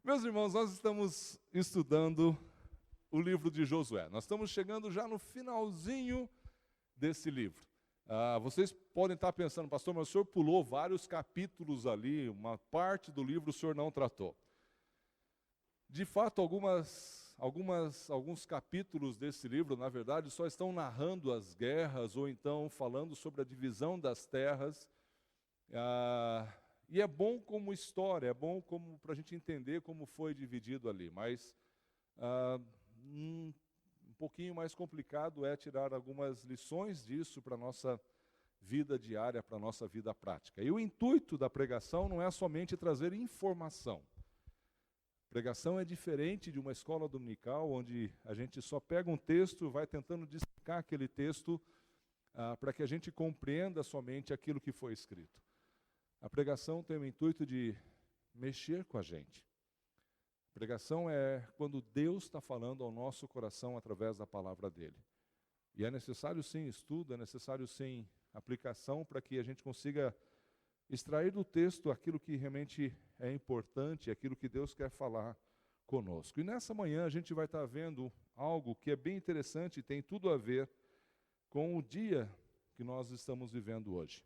Meus irmãos, nós estamos estudando o livro de Josué. Nós estamos chegando já no finalzinho desse livro. Vocês podem estar pensando, pastor, mas o senhor pulou vários capítulos ali, uma parte do livro o senhor não tratou. De fato, alguns capítulos desse livro, na verdade, só estão narrando as guerras ou então falando sobre a divisão das terras. E é bom como história, é bom como para a gente entender como foi dividido ali, mas um pouquinho mais complicado é tirar algumas lições disso para a nossa vida diária, para a nossa vida prática. E o intuito da pregação não é somente trazer informação. Pregação é diferente de uma escola dominical, onde a gente só pega um texto, vai tentando dissecar aquele texto para que a gente compreenda somente aquilo que foi escrito. A pregação tem o intuito de mexer com a gente. A pregação é quando Deus está falando ao nosso coração através da palavra dele. E é necessário sim estudo, é necessário sim aplicação para que a gente consiga extrair do texto aquilo que realmente é importante, aquilo que Deus quer falar conosco. E nessa manhã a gente vai estar vendo algo que é bem interessante e tem tudo a ver com o dia que nós estamos vivendo hoje.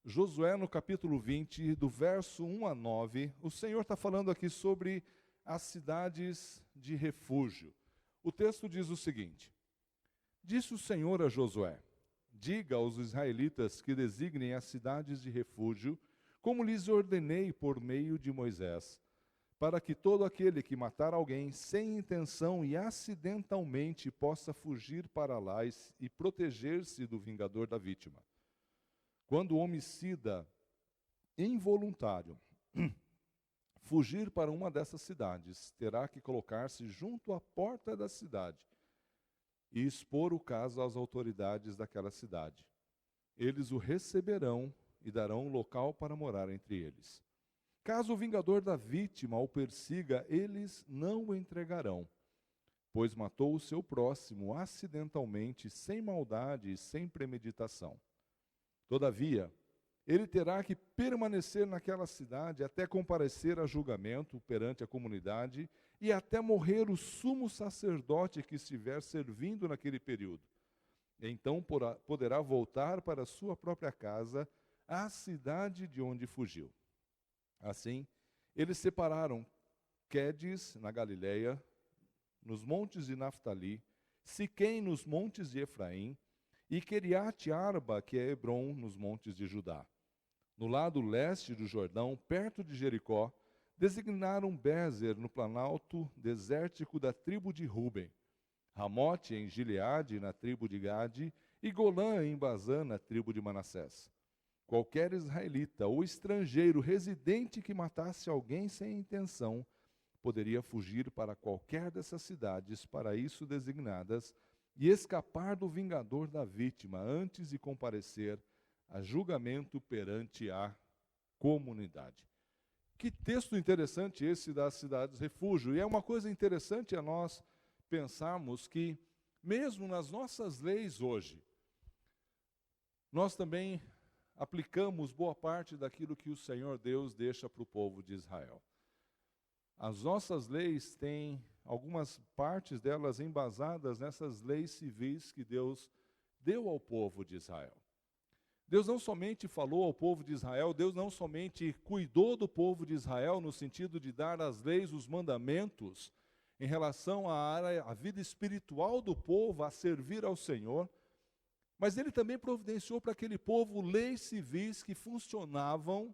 Josué, no capítulo 20, do verso 1 a 9, o Senhor está falando aqui sobre as cidades de refúgio. O texto diz o seguinte: disse o Senhor a Josué: diga aos israelitas que designem as cidades de refúgio, como lhes ordenei por meio de Moisés, para que todo aquele que matar alguém sem intenção e acidentalmente possa fugir para lá e proteger-se do vingador da vítima. Quando o homicida involuntário fugir para uma dessas cidades, terá que colocar-se junto à porta da cidade e expor o caso às autoridades daquela cidade. Eles o receberão e darão um local para morar entre eles. Caso o vingador da vítima o persiga, eles não o entregarão, pois matou o seu próximo acidentalmente, sem maldade e sem premeditação. Todavia, ele terá que permanecer naquela cidade até comparecer a julgamento perante a comunidade e até morrer o sumo sacerdote que estiver servindo naquele período. Então poderá voltar para a sua própria casa, à cidade de onde fugiu. Assim, eles separaram Quedes, na Galileia, nos montes de Naftali, Siquém, nos montes de Efraim, e Queriate Arba, que é Hebrom, nos montes de Judá. No lado leste do Jordão, perto de Jericó, designaram Bézer, no planalto desértico da tribo de Ruben, Ramote, em Gileade, na tribo de Gade, e Golã, em Bazã, na tribo de Manassés. Qualquer israelita ou estrangeiro residente que matasse alguém sem intenção poderia fugir para qualquer dessas cidades para isso designadas e escapar do vingador da vítima antes de comparecer a julgamento perante a comunidade. Que texto interessante esse das cidades refúgio. E é uma coisa interessante a nós pensarmos que, mesmo nas nossas leis hoje, nós também aplicamos boa parte daquilo que o Senhor Deus deixa para o povo de Israel. As nossas leis têm algumas partes delas embasadas nessas leis civis que Deus deu ao povo de Israel. Deus não somente falou ao povo de Israel, Deus não somente cuidou do povo de Israel no sentido de dar as leis, os mandamentos, em relação à vida espiritual do povo, a servir ao Senhor, mas Ele também providenciou para aquele povo leis civis que funcionavam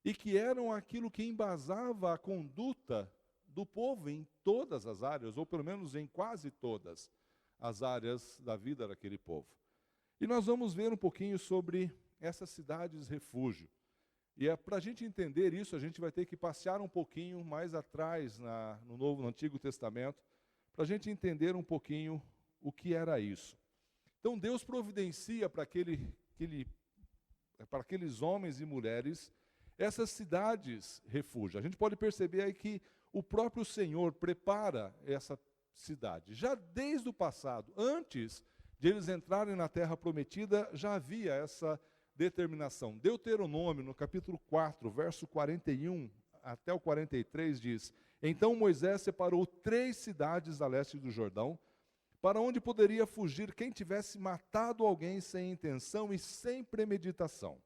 e que eram aquilo que embasava a conduta do povo em todas as áreas, ou pelo menos em quase todas as áreas da vida daquele povo. E nós vamos ver um pouquinho sobre essas cidades refúgio. E para a gente entender isso, a gente vai ter que passear um pouquinho mais atrás no Antigo Testamento, para a gente entender um pouquinho o que era isso. Então Deus providencia para aqueles homens e mulheres essas cidades refúgio. A gente pode perceber aí que o próprio Senhor prepara essa cidade. Já desde o passado, antes de eles entrarem na terra prometida, já havia essa determinação. Deuteronômio, no capítulo 4, verso 41 até o 43 diz: Então Moisés separou 3 cidades a leste do Jordão, para onde poderia fugir quem tivesse matado alguém sem intenção e sem premeditação.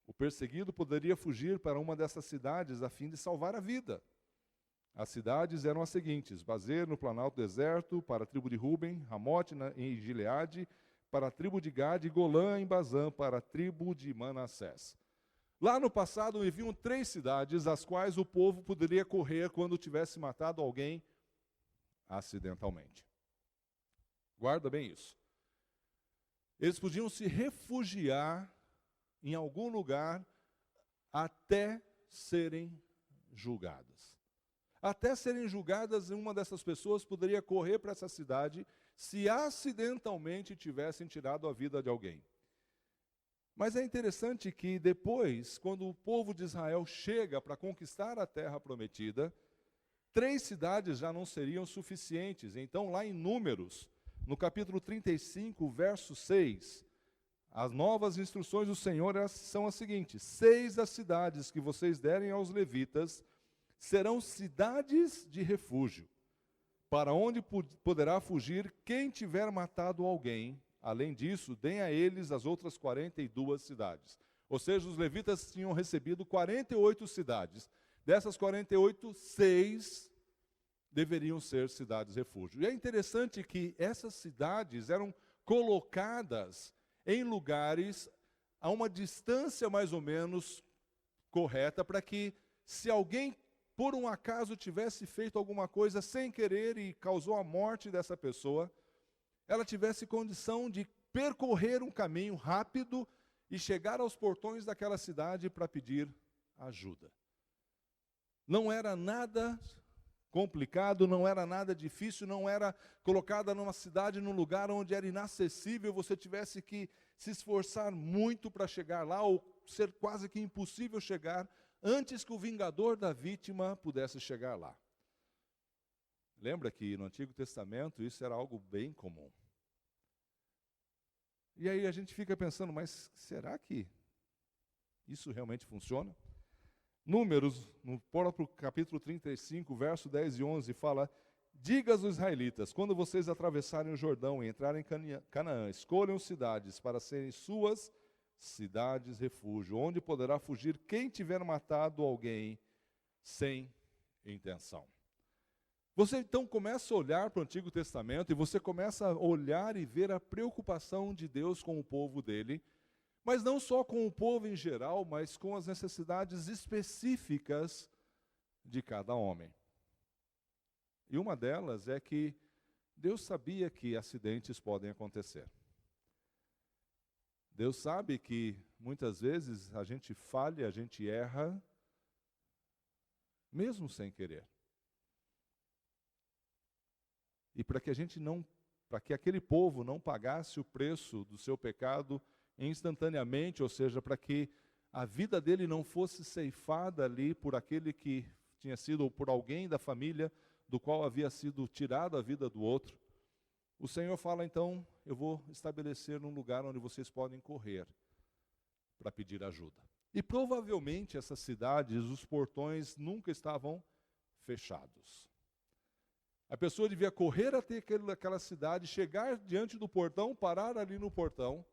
O perseguido poderia fugir para uma dessas cidades a fim de salvar a vida. As cidades eram as seguintes: Bazer, no planalto deserto, para a tribo de Ruben; Ramote, em Gileade, para a tribo de Gade; e Golã, em Bazã, para a tribo de Manassés. Lá no passado haviam 3 cidades às quais o povo poderia correr quando tivesse matado alguém acidentalmente. Guarda bem isso. Eles podiam se refugiar em algum lugar até serem julgadas. Até serem julgadas, uma dessas pessoas poderia correr para essa cidade se acidentalmente tivessem tirado a vida de alguém. Mas é interessante que depois, quando o povo de Israel chega para conquistar a terra prometida, 3 cidades já não seriam suficientes. Então, lá em Números, no capítulo 35, verso 6, as novas instruções do Senhor são as seguintes: 6 das cidades que vocês derem aos levitas serão cidades de refúgio, para onde poderá fugir quem tiver matado alguém. Além disso, deem a eles as outras 42 cidades. Ou seja, os levitas tinham recebido 48 cidades. Dessas 48, 6 deveriam ser cidades refúgio. E é interessante que essas cidades eram colocadas em lugares a uma distância mais ou menos correta, para que, se alguém por um acaso tivesse feito alguma coisa sem querer e causou a morte dessa pessoa, ela tivesse condição de percorrer um caminho rápido e chegar aos portões daquela cidade para pedir ajuda. Não era nada complicado, não era nada difícil, não era colocada numa cidade, num lugar onde era inacessível, você tivesse que se esforçar muito para chegar lá, ou ser quase que impossível chegar, antes que o vingador da vítima pudesse chegar lá. Lembra que no Antigo Testamento isso era algo bem comum. E aí a gente fica pensando, mas será que isso realmente funciona? Números, no próprio capítulo 35, verso 10 e 11, fala: Diga aos israelitas, quando vocês atravessarem o Jordão e entrarem em Canaã, escolham cidades para serem suas cidades refúgio, onde poderá fugir quem tiver matado alguém sem intenção. Você então começa a olhar para o Antigo Testamento e você começa a olhar e ver a preocupação de Deus com o povo dele, mas não só com o povo em geral, mas com as necessidades específicas de cada homem. E uma delas é que Deus sabia que acidentes podem acontecer. Deus sabe que muitas vezes a gente falha, a gente erra, mesmo sem querer. E para que aquele povo não pagasse o preço do seu pecado instantaneamente, ou seja, para que a vida dele não fosse ceifada ali por aquele que tinha sido, ou por alguém da família do qual havia sido tirada a vida do outro, o Senhor fala: então, eu vou estabelecer um lugar onde vocês podem correr para pedir ajuda. E provavelmente essas cidades, os portões nunca estavam fechados. A pessoa devia correr até aquela cidade, chegar diante do portão, parar ali no portão,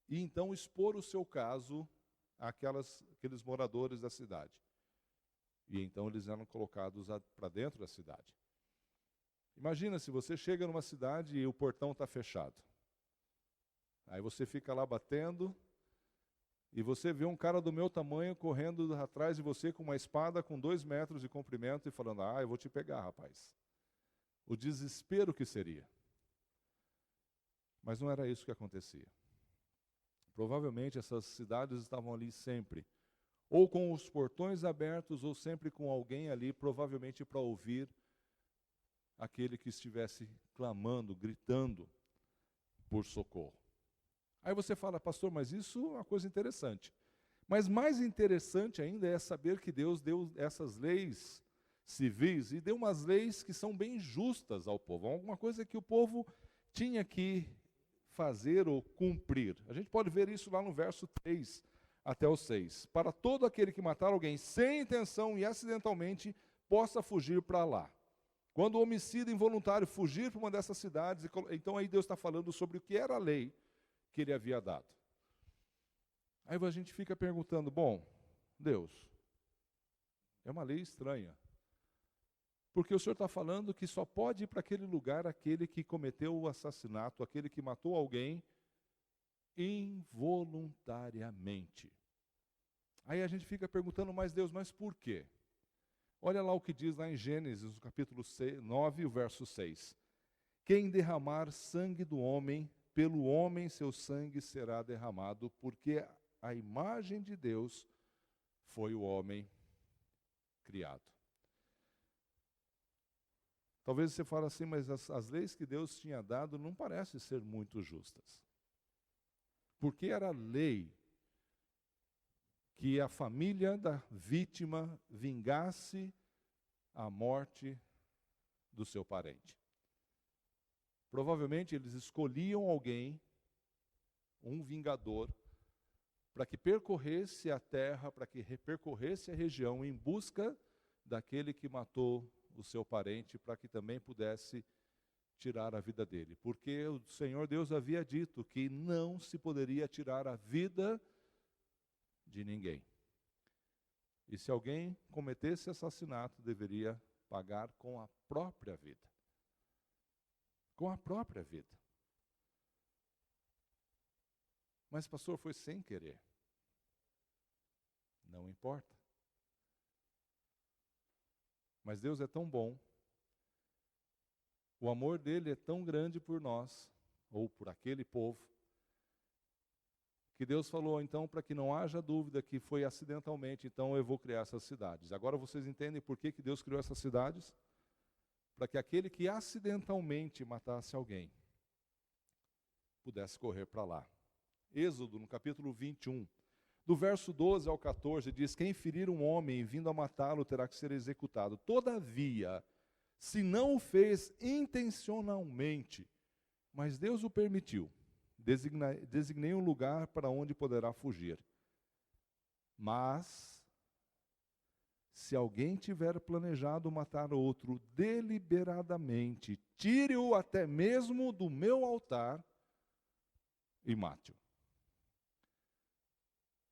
e então expor o seu caso àqueles moradores da cidade. E então eles eram colocados para dentro da cidade. Imagina se você chega numa cidade e o portão está fechado. Aí você fica lá batendo, e você vê um cara do meu tamanho correndo atrás de você com uma espada com 2 metros de comprimento e falando: eu vou te pegar, rapaz. O desespero que seria. Mas não era isso que acontecia. Provavelmente essas cidades estavam ali sempre, ou com os portões abertos, ou sempre com alguém ali, provavelmente para ouvir aquele que estivesse clamando, gritando por socorro. Aí você fala: pastor, mas isso é uma coisa interessante. Mas mais interessante ainda é saber que Deus deu essas leis civis e deu umas leis que são bem justas ao povo. Alguma coisa que o povo tinha que fazer ou cumprir. A gente pode ver isso lá no verso 3. até o 6. Para todo aquele que matar alguém sem intenção e acidentalmente, possa fugir para lá. Quando o homicida involuntário fugir para uma dessas cidades, então aí Deus está falando sobre o que era a lei que ele havia dado. Aí a gente fica perguntando, bom, Deus, é uma lei estranha. Porque o Senhor está falando que só pode ir para aquele lugar aquele que cometeu o assassinato, aquele que matou alguém involuntariamente. Aí a gente fica perguntando, mas Deus, mas por quê? Olha lá o que diz lá em Gênesis, no capítulo 9, o verso 6. Quem derramar sangue do homem, pelo homem seu sangue será derramado, porque a imagem de Deus foi o homem criado. Talvez você fale assim, mas as leis que Deus tinha dado não parecem ser muito justas. Porque era lei que a família da vítima vingasse a morte do seu parente. Provavelmente eles escolhiam alguém, um vingador, para que percorresse a terra, para que percorresse a região em busca daquele que matou o seu parente, para que também pudesse tirar a vida dele. Porque o Senhor Deus havia dito que não se poderia tirar a vida de ninguém. E se alguém cometesse assassinato, deveria pagar com a própria vida. Com a própria vida. Mas, pastor, foi sem querer. Não importa. Mas Deus é tão bom, o amor dele é tão grande por nós, ou por aquele povo, que Deus falou, então, para que não haja dúvida que foi acidentalmente, então eu vou criar essas cidades. Agora vocês entendem por que Deus criou essas cidades? Para que aquele que acidentalmente matasse alguém, pudesse correr para lá. Êxodo, no capítulo 21, do verso 12 ao 14, diz, quem ferir um homem vindo a matá-lo terá que ser executado. Todavia, se não o fez intencionalmente, mas Deus o permitiu, designei um lugar para onde poderá fugir. Mas, se alguém tiver planejado matar outro deliberadamente, tire-o até mesmo do meu altar e mate-o.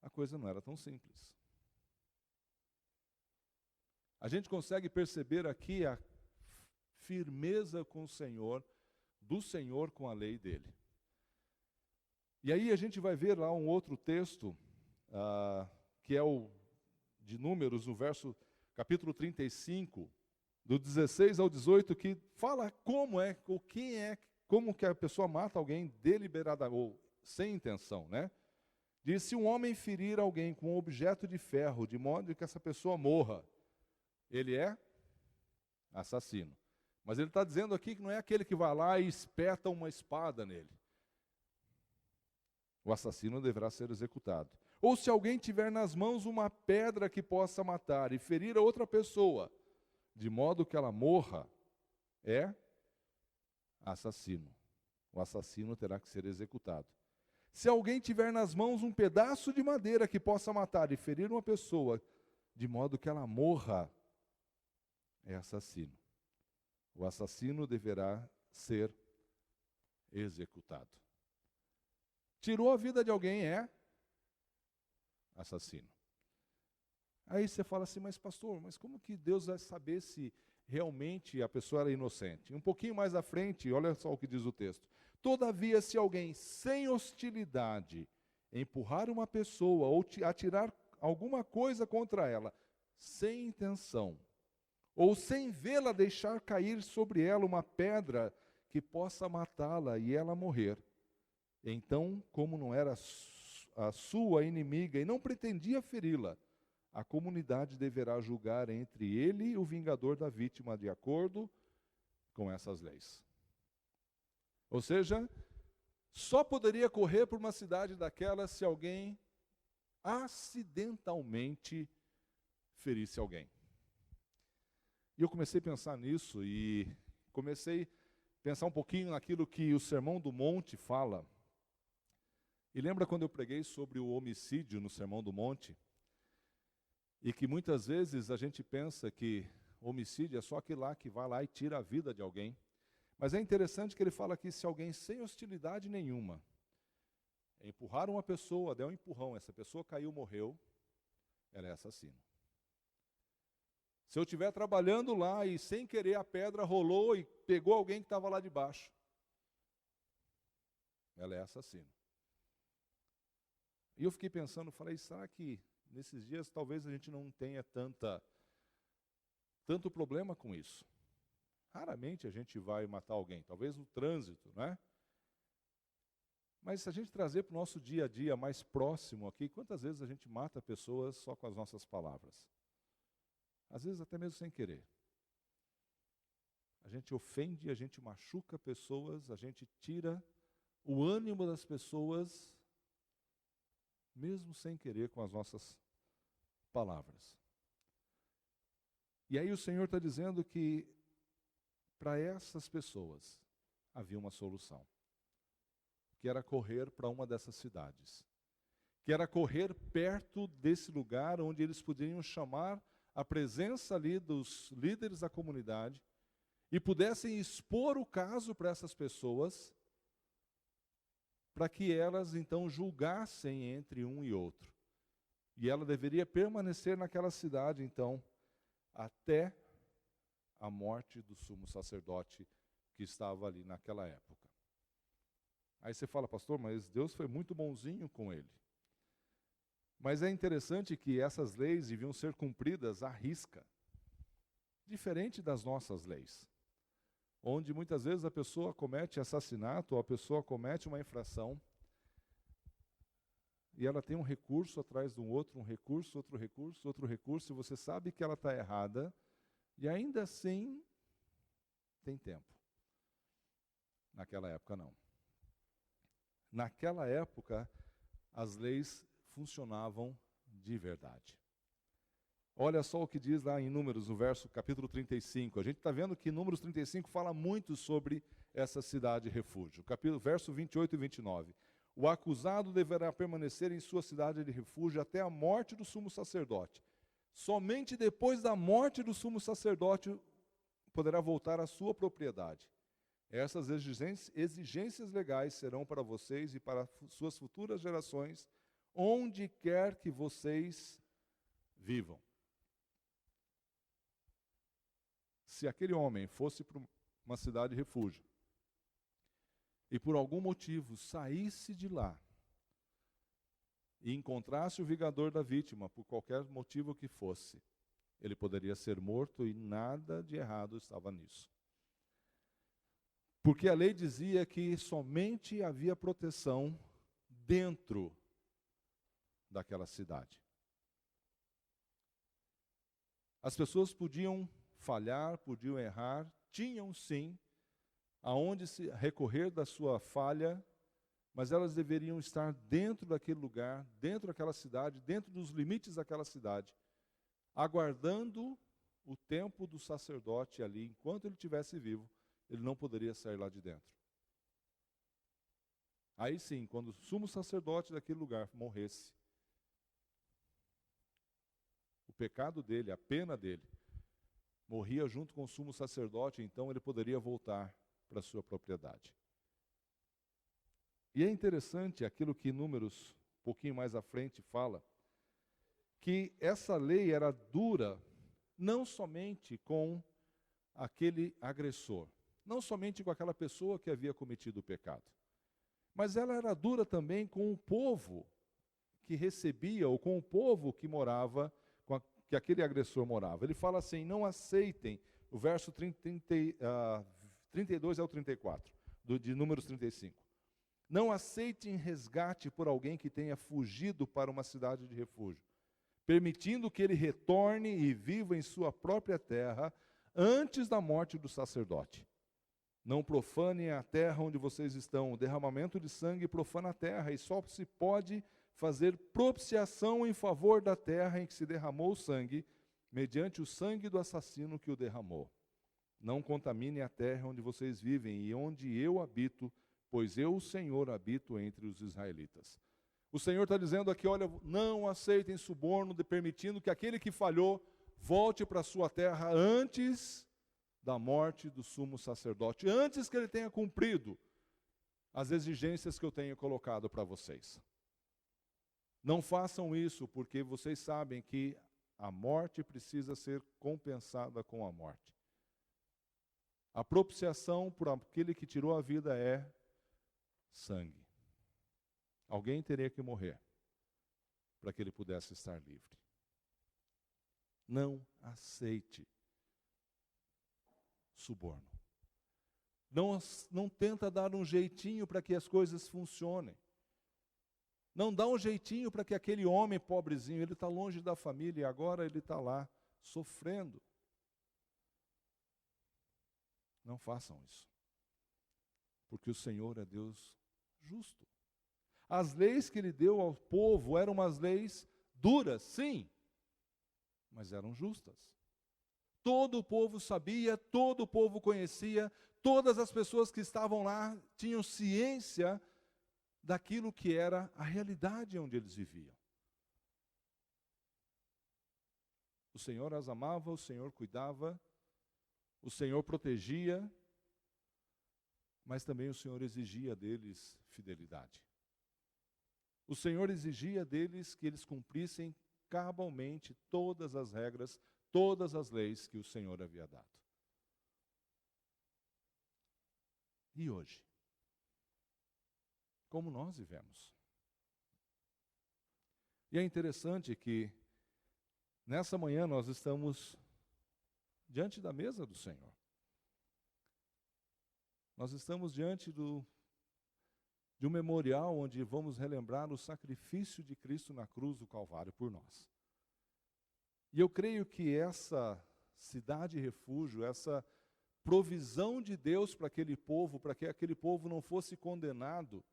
A coisa não era tão simples. A gente consegue perceber aqui a firmeza com o Senhor, do Senhor com a lei dele. E aí a gente vai ver lá um outro texto, que é o de Números, no capítulo 35, do 16 ao 18, que fala como que a pessoa mata alguém deliberadamente, ou sem intenção, né? Diz, se um homem ferir alguém com um objeto de ferro, de modo que essa pessoa morra, ele é assassino. Mas ele está dizendo aqui que não é aquele que vai lá e espeta uma espada nele. O assassino deverá ser executado. Ou se alguém tiver nas mãos uma pedra que possa matar e ferir a outra pessoa, de modo que ela morra, é assassino. O assassino terá que ser executado. Se alguém tiver nas mãos um pedaço de madeira que possa matar e ferir uma pessoa, de modo que ela morra, é assassino. O assassino deverá ser executado. Tirou a vida de alguém, é assassino. Aí você fala assim, mas pastor, mas como que Deus vai saber se realmente a pessoa era inocente? Um pouquinho mais à frente, olha só o que diz o texto. Todavia, se alguém sem hostilidade empurrar uma pessoa ou atirar alguma coisa contra ela, sem intenção, ou sem vê-la deixar cair sobre ela uma pedra que possa matá-la e ela morrer, então, como não era a sua inimiga e não pretendia feri-la, a comunidade deverá julgar entre ele e o vingador da vítima de acordo com essas leis. Ou seja, só poderia correr por uma cidade daquela se alguém acidentalmente ferisse alguém. E eu comecei a pensar nisso e comecei a pensar um pouquinho naquilo que o Sermão do Monte fala. E lembra quando eu preguei sobre o homicídio no Sermão do Monte? E que muitas vezes a gente pensa que homicídio é só aquele lá que vai lá e tira a vida de alguém. Mas é interessante que ele fala aqui, se alguém sem hostilidade nenhuma empurrar uma pessoa, der um empurrão, essa pessoa caiu, morreu, ela é assassino. Se eu estiver trabalhando lá e sem querer a pedra rolou e pegou alguém que estava lá de baixo, ela é assassino. E eu fiquei pensando, falei, será que nesses dias talvez a gente não tenha tanto problema com isso? Raramente a gente vai matar alguém, talvez no trânsito, né? Mas se a gente trazer para o nosso dia a dia mais próximo aqui, quantas vezes a gente mata pessoas só com as nossas palavras? Às vezes até mesmo sem querer. A gente ofende, a gente machuca pessoas, a gente tira o ânimo das pessoas, mesmo sem querer, com as nossas palavras. E aí o Senhor está dizendo que para essas pessoas havia uma solução, que era correr para uma dessas cidades, que era correr perto desse lugar onde eles poderiam chamar a presença ali dos líderes da comunidade e pudessem expor o caso para essas pessoas, para que elas então julgassem entre um e outro. E ela deveria permanecer naquela cidade então até a morte do sumo sacerdote que estava ali naquela época. Aí você fala, pastor, mas Deus foi muito bonzinho com ele. Mas é interessante que essas leis deviam ser cumpridas à risca, diferente das nossas leis, onde muitas vezes a pessoa comete assassinato, ou a pessoa comete uma infração, e ela tem um recurso atrás de um outro recurso, outro recurso, outro recurso, e você sabe que ela está errada, e ainda assim tem tempo. Naquela época não. Naquela época, as leis funcionavam de verdade. Olha só o que diz lá em Números, no capítulo 35. A gente está vendo que Números 35 fala muito sobre essa cidade refúgio. Verso 28 e 29. O acusado deverá permanecer em sua cidade de refúgio até a morte do sumo sacerdote. Somente depois da morte do sumo sacerdote poderá voltar à sua propriedade. Essas exigências legais serão para vocês e para suas futuras gerações, onde quer que vocês vivam. Se aquele homem fosse para uma cidade de refúgio e por algum motivo saísse de lá e encontrasse o vingador da vítima, por qualquer motivo que fosse, ele poderia ser morto e nada de errado estava nisso. Porque a lei dizia que somente havia proteção dentro daquela cidade. As pessoas podiam falhar, podiam errar, tinham sim aonde se recorrer da sua falha, mas elas deveriam estar dentro daquele lugar, dentro daquela cidade, dentro dos limites daquela cidade, aguardando o tempo do sacerdote ali, enquanto ele estivesse vivo, ele não poderia sair lá de dentro. Aí sim, quando o sumo sacerdote daquele lugar morresse, o pecado dele, a pena dele, morria junto com o sumo sacerdote, então ele poderia voltar para a sua propriedade. E é interessante aquilo que Números, um pouquinho mais à frente, fala, que essa lei era dura não somente com aquele agressor, não somente com aquela pessoa que havia cometido o pecado, mas ela era dura também com o povo que recebia, ou com o povo que morava, que aquele agressor morava. Ele fala assim, não aceitem, o verso 32 ao 34, de Números 35. Não aceitem resgate por alguém que tenha fugido para uma cidade de refúgio, permitindo que ele retorne e viva em sua própria terra antes da morte do sacerdote. Não profanem a terra onde vocês estão. O derramamento de sangue profana a terra, e só se pode fazer propiciação em favor da terra em que se derramou o sangue, mediante o sangue do assassino que o derramou. Não contamine a terra onde vocês vivem e onde eu habito, pois eu, o Senhor, habito entre os israelitas. O Senhor está dizendo aqui, olha, não aceitem suborno, permitindo que aquele que falhou volte para a sua terra antes da morte do sumo sacerdote, antes que ele tenha cumprido as exigências que eu tenho colocado para vocês. Não façam isso, porque vocês sabem que a morte precisa ser compensada com a morte. A propiciação por aquele que tirou a vida é sangue. Alguém teria que morrer para que ele pudesse estar livre. Não aceite suborno. Não tenta dar um jeitinho para que as coisas funcionem. Não dá um jeitinho para que aquele homem pobrezinho, ele está longe da família e agora ele está lá sofrendo. Não façam isso. Porque o Senhor é Deus justo. As leis que ele deu ao povo eram umas leis duras, sim, mas eram justas. Todo o povo sabia, todo o povo conhecia, todas as pessoas que estavam lá tinham ciência daquilo que era a realidade onde eles viviam. O Senhor as amava, o Senhor cuidava, o Senhor protegia, mas também o Senhor exigia deles fidelidade. O Senhor exigia deles que eles cumprissem cabalmente todas as regras, todas as leis que o Senhor havia dado. E hoje? Como nós vivemos? E é interessante que nessa manhã nós estamos diante da mesa do Senhor. Nós estamos diante de um memorial onde vamos relembrar o sacrifício de Cristo na cruz do Calvário por nós. E eu creio que essa cidade refúgio, essa provisão de Deus para que aquele povo não fosse condenado,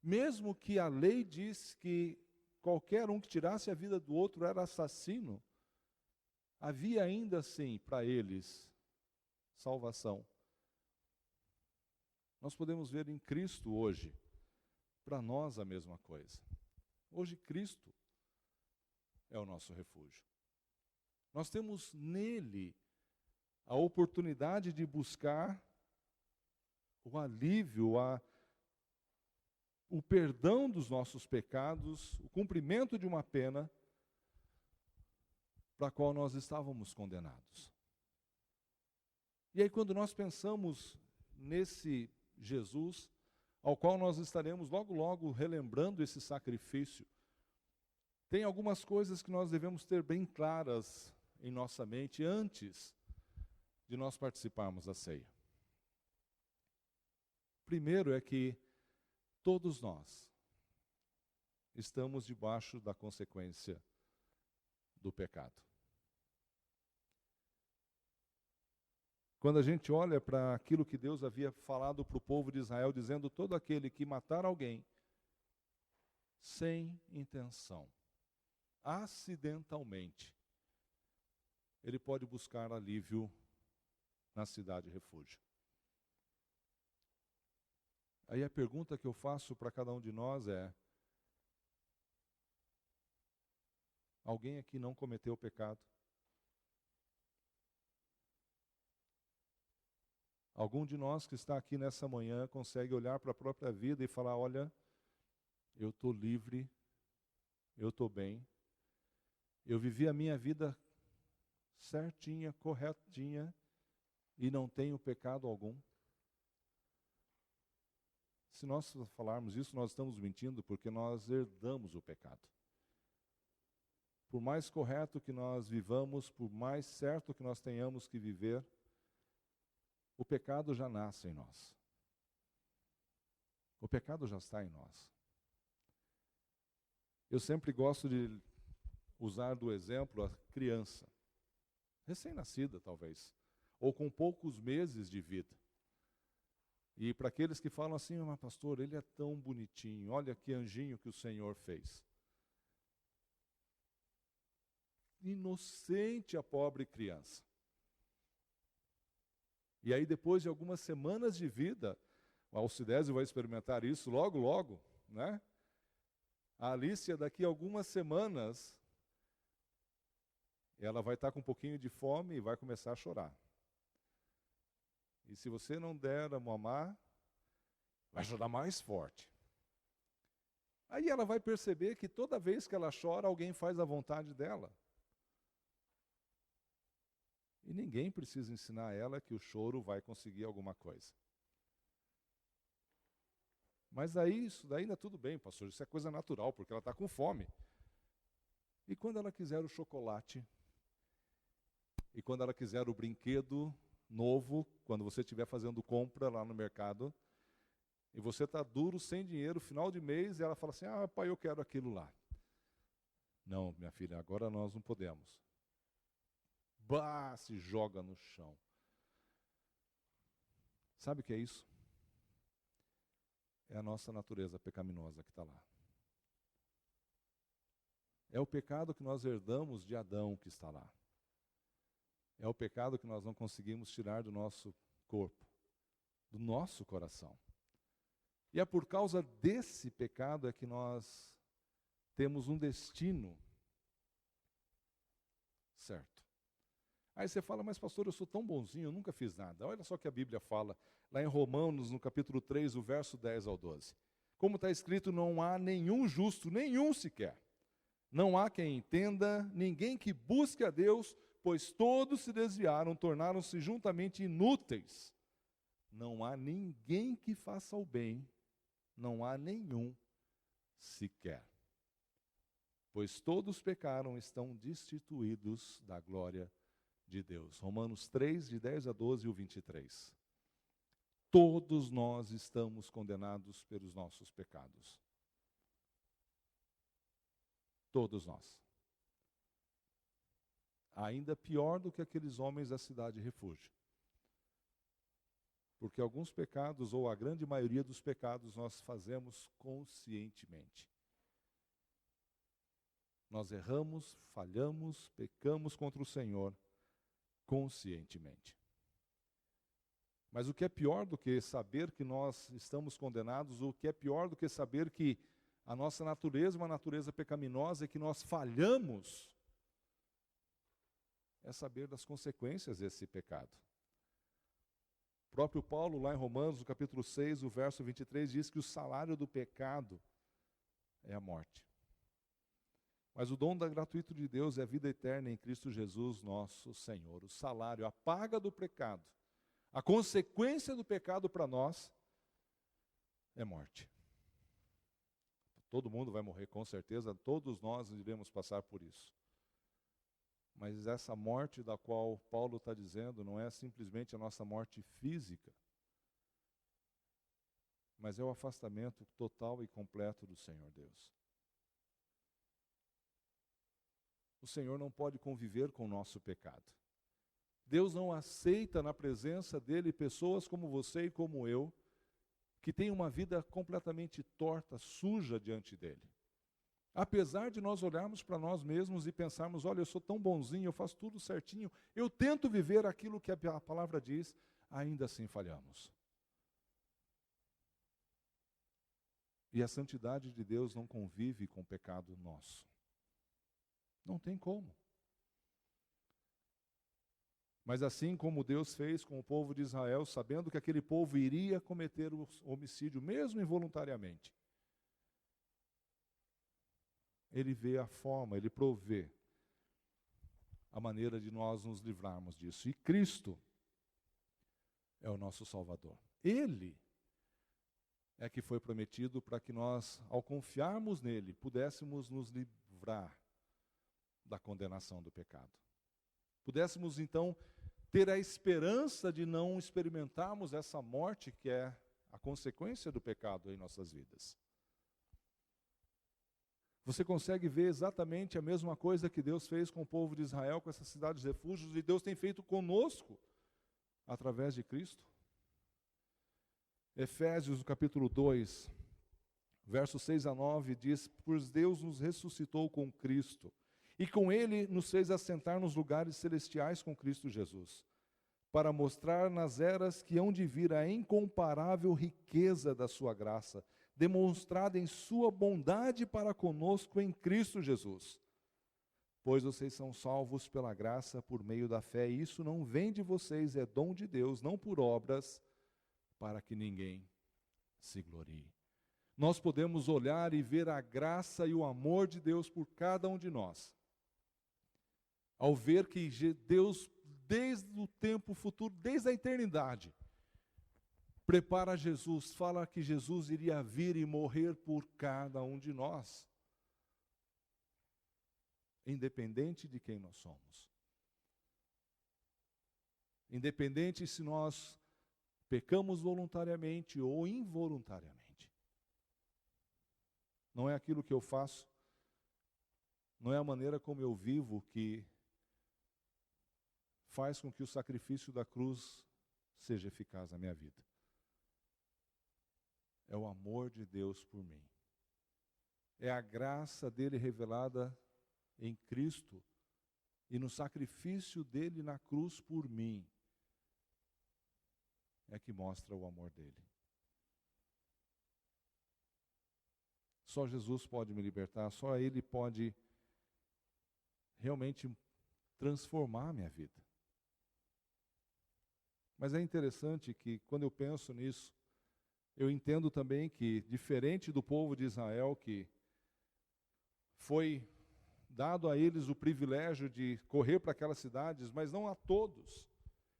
mesmo que a lei diz que qualquer um que tirasse a vida do outro era assassino, havia ainda assim para eles salvação. Nós podemos ver em Cristo hoje, para nós a mesma coisa. Hoje Cristo é o nosso refúgio. Nós temos nele a oportunidade de buscar o alívio, o perdão dos nossos pecados, o cumprimento de uma pena para a qual nós estávamos condenados. E aí quando nós pensamos nesse Jesus, ao qual nós estaremos logo, logo relembrando esse sacrifício, tem algumas coisas que nós devemos ter bem claras em nossa mente antes de nós participarmos da ceia. Primeiro é que todos nós estamos debaixo da consequência do pecado. Quando a gente olha para aquilo que Deus havia falado para o povo de Israel, dizendo todo aquele que matar alguém sem intenção, acidentalmente, ele pode buscar alívio na cidade refúgio. Aí a pergunta que eu faço para cada um de nós é: alguém aqui não cometeu pecado? Algum de nós que está aqui nessa manhã consegue olhar para a própria vida e falar: olha, eu estou livre, eu estou bem, eu vivi a minha vida certinha, corretinha, e não tenho pecado algum? Se nós falarmos isso, nós estamos mentindo, porque nós herdamos o pecado. Por mais correto que nós vivamos, por mais certo que nós tenhamos que viver, o pecado já nasce em nós. O pecado já está em nós. Eu sempre gosto de usar do exemplo a criança, recém-nascida talvez, ou com poucos meses de vida. E para aqueles que falam assim: mas pastor, ele é tão bonitinho, olha que anjinho que o Senhor fez. Inocente a pobre criança. E aí depois de algumas semanas de vida, A Alcidésio vai experimentar isso logo, logo, né? A Alícia, daqui a algumas semanas, ela vai estar com um pouquinho de fome e vai começar a chorar. E se você não der a mamar, vai chorar mais forte. Aí ela vai perceber que toda vez que ela chora, alguém faz a vontade dela. E ninguém precisa ensinar ela que o choro vai conseguir alguma coisa. Mas aí, isso daí ainda tudo bem, pastor, isso é coisa natural, porque ela está com fome. E quando ela quiser o chocolate, e quando ela quiser o brinquedo novo, quando você estiver fazendo compra lá no mercado, e você está duro, sem dinheiro, final de mês, e ela fala assim, pai, eu quero aquilo lá. Não, minha filha, agora nós não podemos. Bah, se joga no chão. Sabe o que é isso? É a nossa natureza pecaminosa que está lá. É o pecado que nós herdamos de Adão que está lá. É o pecado que nós não conseguimos tirar do nosso corpo, do nosso coração. E é por causa desse pecado é que nós temos um destino certo. Aí você fala, mas pastor, eu sou tão bonzinho, eu nunca fiz nada. Olha só o que a Bíblia fala, lá em Romanos, no capítulo 3, o verso 10 ao 12. Como está escrito, não há nenhum justo, nenhum sequer. Não há quem entenda, ninguém que busque a Deus, pois todos se desviaram, tornaram-se juntamente inúteis. Não há ninguém que faça o bem, não há nenhum sequer. Pois todos pecaram, estão destituídos da glória de Deus. Romanos 3, de 10 a 12 e o 23. Todos nós estamos condenados pelos nossos pecados. Todos nós. Ainda pior do que aqueles homens da cidade refúgio. Porque alguns pecados, ou a grande maioria dos pecados, nós fazemos conscientemente. Nós erramos, falhamos, pecamos contra o Senhor conscientemente. Mas o que é pior do que saber que nós estamos condenados, o que é pior do que saber que a nossa natureza é uma natureza pecaminosa e que nós falhamos, é saber das consequências desse pecado. O próprio Paulo, lá em Romanos, no capítulo 6, o verso 23, diz que o salário do pecado é a morte. Mas o dom gratuito de Deus é a vida eterna em Cristo Jesus, nosso Senhor. O salário, a paga do pecado, a consequência do pecado para nós é morte. Todo mundo vai morrer, com certeza, todos nós iremos passar por isso. Mas essa morte da qual Paulo está dizendo não é simplesmente a nossa morte física, mas é o afastamento total e completo do Senhor Deus. O Senhor não pode conviver com o nosso pecado. Deus não aceita na presença dele pessoas como você e como eu, que têm uma vida completamente torta, suja diante dele. Apesar de nós olharmos para nós mesmos e pensarmos, olha, eu sou tão bonzinho, eu faço tudo certinho, eu tento viver aquilo que a palavra diz, ainda assim falhamos. E a santidade de Deus não convive com o pecado nosso. Não tem como. Mas assim como Deus fez com o povo de Israel, sabendo que aquele povo iria cometer o homicídio, mesmo involuntariamente, Ele vê a forma, Ele provê a maneira de nós nos livrarmos disso. E Cristo é o nosso Salvador. Ele é que foi prometido para que nós, ao confiarmos nele, pudéssemos nos livrar da condenação do pecado. Pudéssemos, então, ter a esperança de não experimentarmos essa morte que é a consequência do pecado em nossas vidas. Você consegue ver exatamente a mesma coisa que Deus fez com o povo de Israel, com essas cidades refúgios, e Deus tem feito conosco, através de Cristo? Efésios, no capítulo 2, versos 6 a 9, diz, pois Deus nos ressuscitou com Cristo, e com Ele nos fez assentar nos lugares celestiais com Cristo Jesus, para mostrar nas eras que hão de vir a incomparável riqueza da sua graça, demonstrada em sua bondade para conosco em Cristo Jesus. Pois vocês são salvos pela graça por meio da fé, e isso não vem de vocês, é dom de Deus, não por obras, para que ninguém se glorie. Nós podemos olhar e ver a graça e o amor de Deus por cada um de nós. Ao ver que Deus, desde o tempo futuro, desde a eternidade, prepara Jesus, fala que Jesus iria vir e morrer por cada um de nós, independente de quem nós somos. Independente se nós pecamos voluntariamente ou involuntariamente. Não é aquilo que eu faço, não é a maneira como eu vivo que faz com que o sacrifício da cruz seja eficaz na minha vida. É o amor de Deus por mim. É a graça dele revelada em Cristo e no sacrifício dele na cruz por mim é que mostra o amor dele. Só Jesus pode me libertar, só ele pode realmente transformar a minha vida. Mas é interessante que quando eu penso nisso, eu entendo também que, diferente do povo de Israel, que foi dado a eles o privilégio de correr para aquelas cidades, mas não a todos,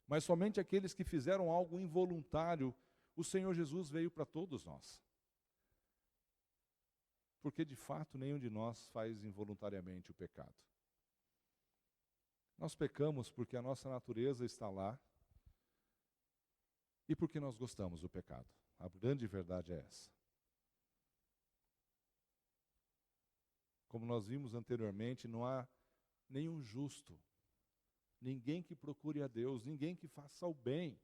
mas somente aqueles que fizeram algo involuntário, o Senhor Jesus veio para todos nós. Porque, de fato, nenhum de nós faz involuntariamente o pecado. Nós pecamos porque a nossa natureza está lá e porque nós gostamos do pecado. A grande verdade é essa. Como nós vimos anteriormente, não há nenhum justo, ninguém que procure a Deus, ninguém que faça o bem.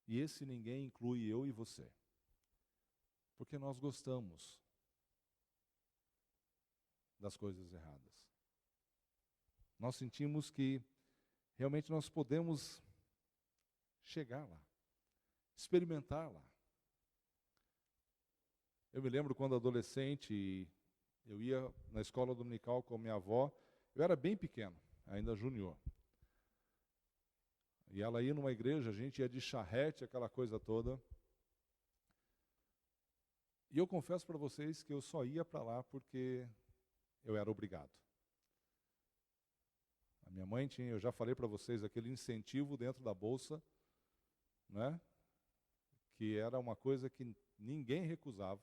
E esse ninguém inclui eu e você. Porque nós gostamos das coisas erradas. Nós sentimos que realmente nós podemos chegar lá, experimentar lá. Eu me lembro quando adolescente, eu ia na escola dominical com a minha avó, eu era bem pequeno, ainda júnior. E ela ia numa igreja, a gente ia de charrete, aquela coisa toda. E eu confesso para vocês que eu só ia para lá porque eu era obrigado. A minha mãe tinha, eu já falei para vocês, aquele incentivo dentro da bolsa, né? Que era uma coisa que ninguém recusava.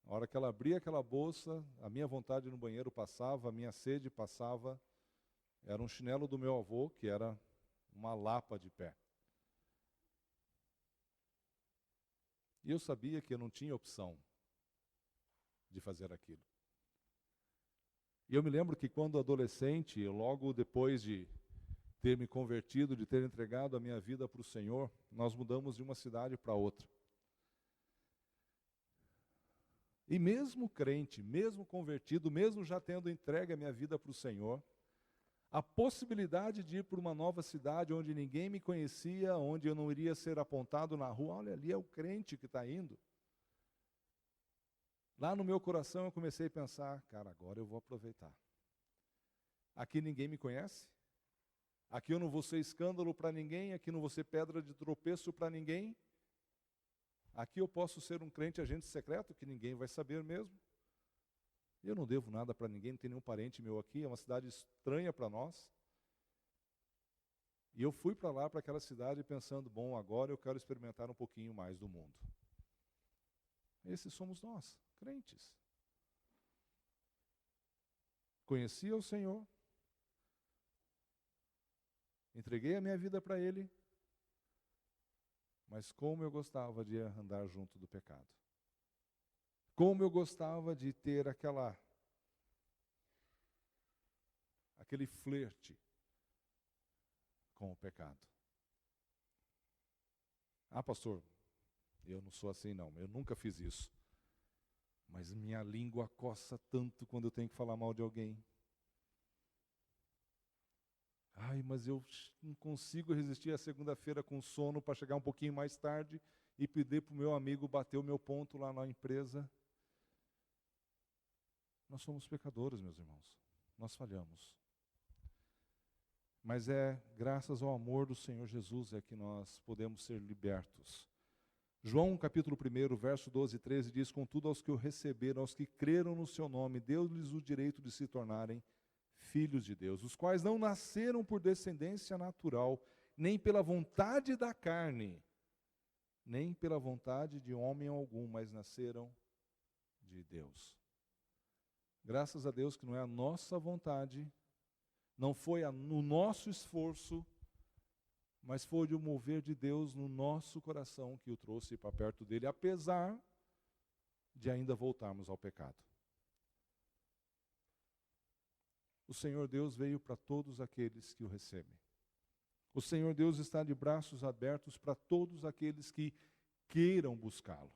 A hora que ela abria aquela bolsa, a minha vontade no banheiro passava, a minha sede passava. Era um chinelo do meu avô, que era uma lapa de pé. E eu sabia que eu não tinha opção de fazer aquilo. E eu me lembro que quando adolescente, logo depois de ter me convertido, de ter entregado a minha vida para o Senhor, nós mudamos de uma cidade para outra. E mesmo crente, mesmo convertido, mesmo já tendo entregue a minha vida para o Senhor, a possibilidade de ir para uma nova cidade onde ninguém me conhecia, onde eu não iria ser apontado na rua, olha, ali é o crente que está indo. Lá no meu coração eu comecei a pensar, cara, agora eu vou aproveitar. Aqui ninguém me conhece, aqui eu não vou ser escândalo para ninguém, aqui não vou ser pedra de tropeço para ninguém. Aqui eu posso ser um crente agente secreto, que ninguém vai saber mesmo. Eu não devo nada para ninguém, não tem nenhum parente meu aqui, é uma cidade estranha para nós. E eu fui para lá, para aquela cidade, pensando, bom, agora eu quero experimentar um pouquinho mais do mundo. Esses somos nós, crentes. Conhecia o Senhor, entreguei a minha vida para Ele, mas como eu gostava de andar junto do pecado. Como eu gostava de ter aquele flerte com o pecado. Ah, pastor, eu não sou assim não, eu nunca fiz isso. Mas minha língua coça tanto quando eu tenho que falar mal de alguém. Ai, mas eu não consigo resistir à segunda-feira com sono para chegar um pouquinho mais tarde e pedir para o meu amigo bater o meu ponto lá na empresa. Nós somos pecadores, meus irmãos. Nós falhamos. Mas é graças ao amor do Senhor Jesus é que nós podemos ser libertos. João capítulo 1, verso 12 e 13 diz: contudo, aos que o receberam, aos que creram no seu nome, deu-lhes o direito de se tornarem filhos de Deus, os quais não nasceram por descendência natural, nem pela vontade da carne, nem pela vontade de homem algum, mas nasceram de Deus. Graças a Deus que não é a nossa vontade, não foi no nosso esforço, mas foi o mover de Deus no nosso coração que o trouxe para perto dele, apesar de ainda voltarmos ao pecado. O Senhor Deus veio para todos aqueles que o recebem. O Senhor Deus está de braços abertos para todos aqueles que queiram buscá-lo.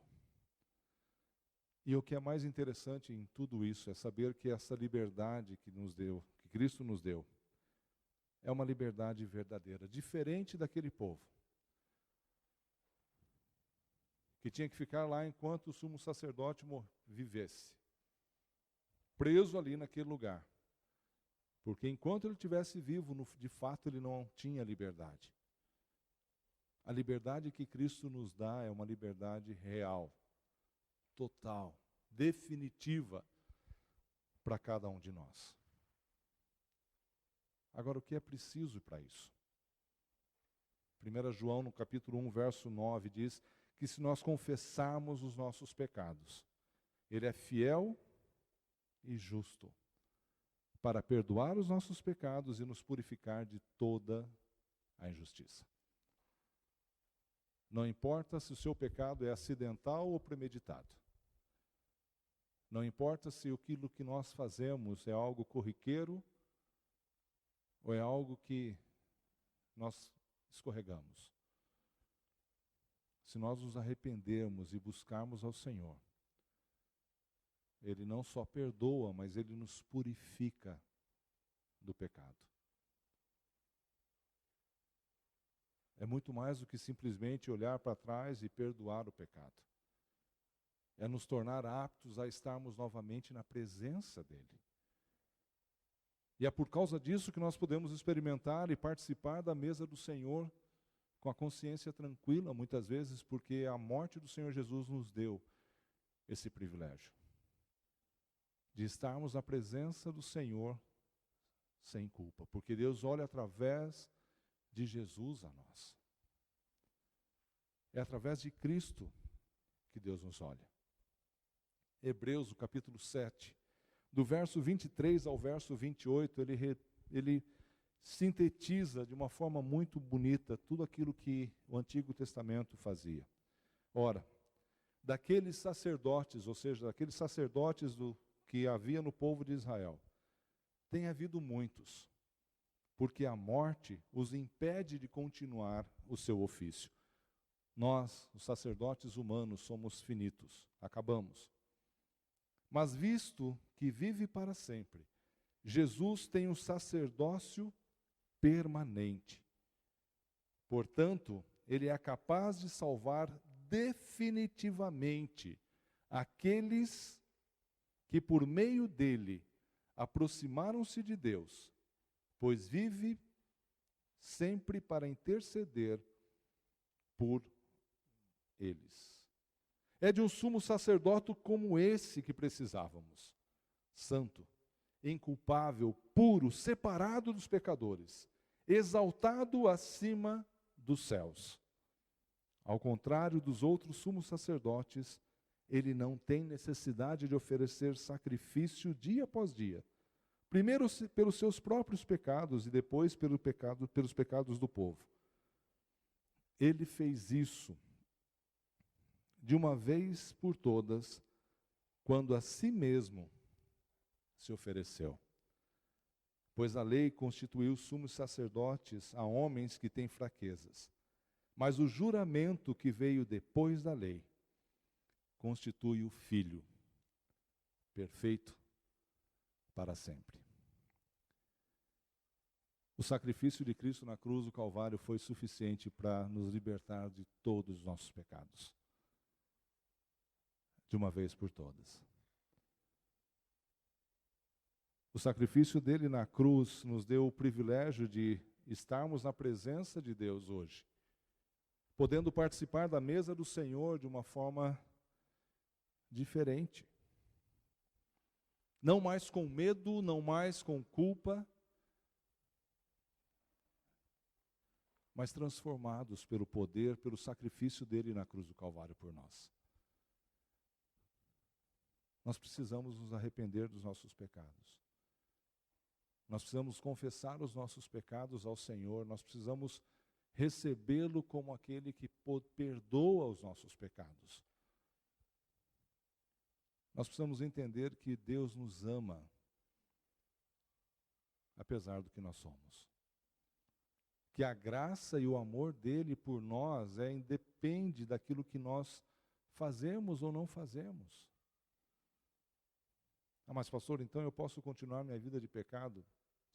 E o que é mais interessante em tudo isso é saber que essa liberdade que nos deu, que Cristo nos deu, é uma liberdade verdadeira, diferente daquele povo, que tinha que ficar lá enquanto o sumo sacerdote vivesse, preso ali naquele lugar. Porque enquanto ele estivesse vivo, de fato ele não tinha liberdade. A liberdade que Cristo nos dá é uma liberdade real, total, definitiva para cada um de nós. Agora, o que é preciso para isso? 1 João, no capítulo 1, verso 9, diz que se nós confessarmos os nossos pecados, Ele é fiel e justo para perdoar os nossos pecados e nos purificar de toda a injustiça. Não importa se o seu pecado é acidental ou premeditado. Não importa se aquilo que nós fazemos é algo corriqueiro ou é algo que nós escorregamos. Se nós nos arrependermos e buscarmos ao Senhor, Ele não só perdoa, mas Ele nos purifica do pecado. É muito mais do que simplesmente olhar para trás e perdoar o pecado. É nos tornar aptos a estarmos novamente na presença dEle. E é por causa disso que nós podemos experimentar e participar da mesa do Senhor com a consciência tranquila, muitas vezes, porque a morte do Senhor Jesus nos deu esse privilégio de estarmos na presença do Senhor sem culpa, porque Deus olha através de Jesus a nós. É através de Cristo que Deus nos olha. Hebreus, o capítulo 7, do verso 23 ao verso 28, ele sintetiza de uma forma muito bonita tudo aquilo que o Antigo Testamento fazia. Ora, daqueles sacerdotes, ou seja, daqueles sacerdotes que havia no povo de Israel, tem havido muitos, porque a morte os impede de continuar o seu ofício. Nós, os sacerdotes humanos, somos finitos, acabamos. Mas visto que vive para sempre, Jesus tem um sacerdócio permanente. Portanto, ele é capaz de salvar definitivamente aqueles que por meio dele aproximaram-se de Deus, pois vive sempre para interceder por eles. É de um sumo sacerdote como esse que precisávamos, santo, inculpável, puro, separado dos pecadores, exaltado acima dos céus. Ao contrário dos outros sumos sacerdotes, ele não tem necessidade de oferecer sacrifício dia após dia, primeiro pelos seus próprios pecados e depois pelos pecados do povo. Ele fez isso de uma vez por todas, quando a si mesmo se ofereceu. Pois a lei constituiu sumos sacerdotes a homens que têm fraquezas. Mas o juramento que veio depois da lei constitui o Filho, perfeito para sempre. O sacrifício de Cristo na cruz do Calvário foi suficiente para nos libertar de todos os nossos pecados, de uma vez por todas. O sacrifício dele na cruz nos deu o privilégio de estarmos na presença de Deus hoje, podendo participar da mesa do Senhor de uma forma diferente. Não mais com medo, não mais com culpa, mas transformados pelo poder, pelo sacrifício dele na cruz do Calvário por nós. Nós precisamos nos arrepender dos nossos pecados. Nós precisamos confessar os nossos pecados ao Senhor, nós precisamos recebê-lo como aquele que perdoa os nossos pecados. Nós precisamos entender que Deus nos ama, apesar do que nós somos. Que a graça e o amor dele por nós independe daquilo que nós fazemos ou não fazemos. Ah, mas pastor, então eu posso continuar minha vida de pecado?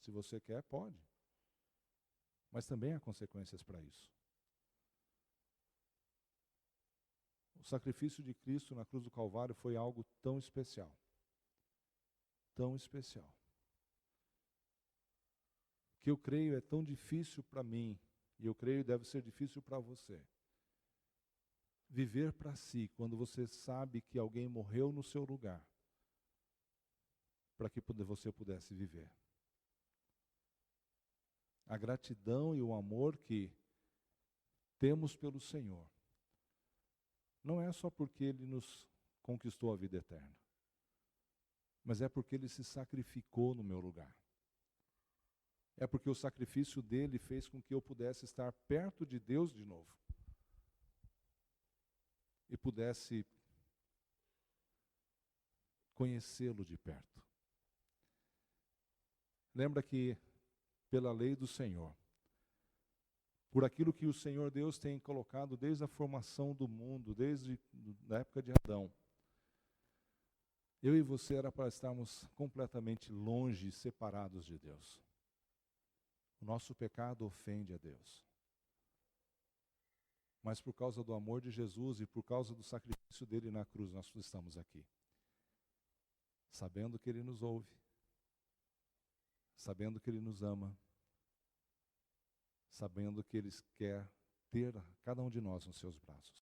Se você quer, pode. Mas também há consequências para isso. O sacrifício de Cristo na cruz do Calvário foi algo tão especial. Tão especial. Que eu creio é tão difícil para mim, e eu creio deve ser difícil para você. Viver para si, quando você sabe que alguém morreu no seu lugar, para que você pudesse viver. A gratidão e o amor que temos pelo Senhor não é só porque Ele nos conquistou a vida eterna, mas é porque Ele se sacrificou no meu lugar. É porque o sacrifício dele fez com que eu pudesse estar perto de Deus de novo. E pudesse conhecê-lo de perto. Lembra que, pela lei do Senhor, por aquilo que o Senhor Deus tem colocado desde a formação do mundo, desde a época de Adão, eu e você era para estarmos completamente longe, separados de Deus. O nosso pecado ofende a Deus. Mas por causa do amor de Jesus e por causa do sacrifício dele na cruz, nós estamos aqui. Sabendo que ele nos ouve, sabendo que ele nos ama, sabendo que ele quer ter cada um de nós nos seus braços.